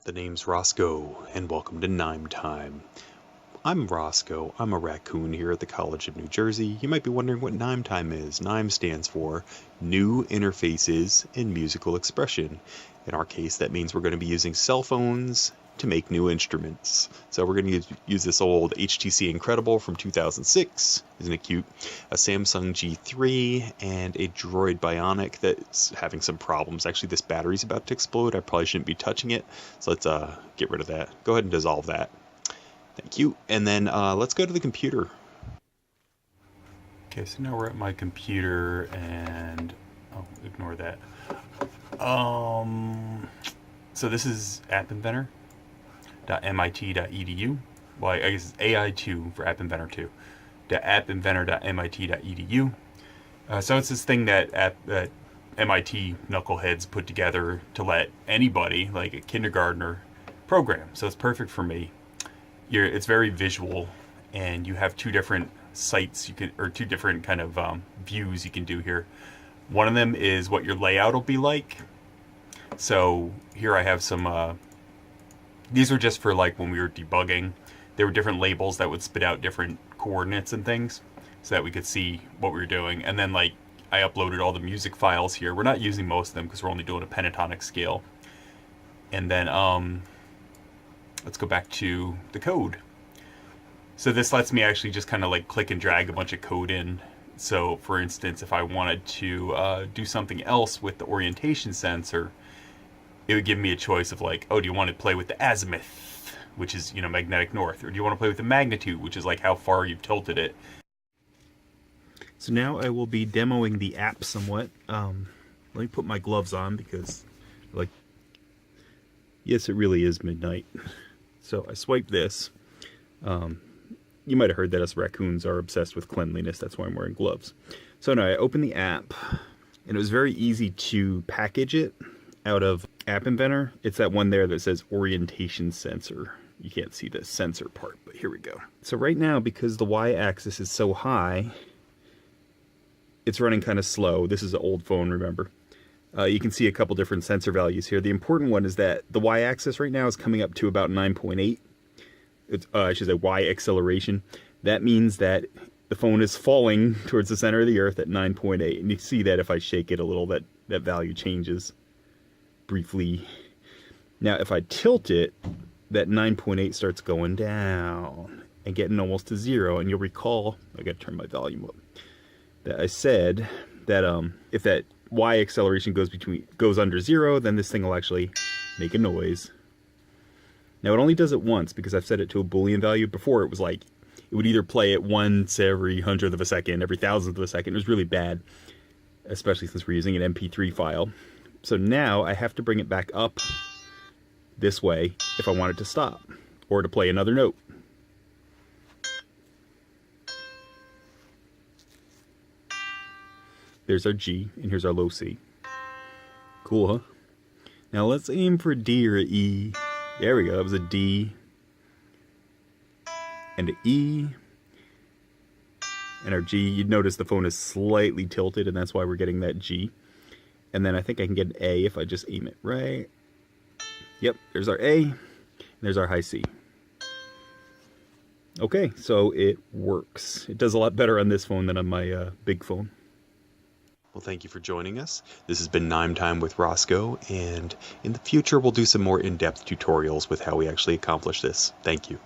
The name's Roscoe, and welcome to NIME Time. I'm Roscoe. I'm a raccoon here at the College of New Jersey. You might be wondering what NIME Time is. NIME stands for New Interfaces in Musical Expression. In our case, that means we're going to be using cell phones to make new instruments. So we're going to use this old HTC Incredible from 2006, isn't it cute? A Samsung G3 and a Droid Bionic that's having some problems. Actually, this battery's about to explode. I probably shouldn't be touching it. So let's get rid of that. Go ahead and dissolve that. Thank you. And then let's go to the computer. Okay, so now we're at my computer and ignore that. So this is appinventor.mit.edu. Well, I guess it's AI2 for App Inventor 2. appinventor.mit.edu. So it's this thing that MIT knuckleheads put together to let anybody, like a kindergartner, program. So it's perfect for me. It's very visual, and you have two different sites or two different kind of views you can do here. One of them is what your layout will be like. So here I have some, these were just for like when we were debugging. There were different labels that would spit out different coordinates and things so that we could see what we were doing. And then like I uploaded all the music files here. We're not using most of them because we're only doing a pentatonic scale. And then let's go back to the code. So this lets me actually just kind of like click and drag a bunch of code in. So for instance, if I wanted to do something else with the orientation sensor, it would give me a choice of like, oh, do you want to play with the azimuth, which is, you know, magnetic north, or do you want to play with the magnitude, which is like how far you've tilted it. So now I will be demoing the app somewhat. Let me put my gloves on because, like, yes, it really is midnight. So I swipe this. You might have heard that us raccoons are obsessed with cleanliness. That's why I'm wearing gloves. So now I open the app, and it was very easy to package it out of App Inventor. It's that one there that says orientation sensor. You can't see the sensor part, but here we go. So right now, because the y-axis is so high, it's running kind of slow. This is an old phone, remember. You can see a couple different sensor values here. The important one is that the y-axis right now is coming up to about 9.8. I should say y acceleration. That means that the phone is falling towards the center of the earth at 9.8. And you see that if I shake it a little, that value changes briefly. Now, if I tilt it, that 9.8 starts going down and getting almost to 0. And you'll recall, I gotta turn my volume up, that I said that if that y acceleration goes under 0, then this thing will actually make a noise. Now it only does it once because I've set it to a Boolean value. Before it was like, it would either play it once every 100th of a second, every 1,000th of a second. It was really bad, especially since we're using an MP3 file. So now I have to bring it back up this way if I want it to stop or to play another note. There's our G, and here's our low C. Cool, huh? Now let's aim for D or E. There we go, that was a D. And an E. And our G. You'd notice the phone is slightly tilted, and that's why we're getting that G. And then I think I can get an A if I just aim it right. Yep, there's our A, and there's our high C. Okay, so it works. It does a lot better on this phone than on my big phone. Well, thank you for joining us. This has been NIME Time with Roscoe, and in the future we'll do some more in-depth tutorials with how we actually accomplish this. Thank you.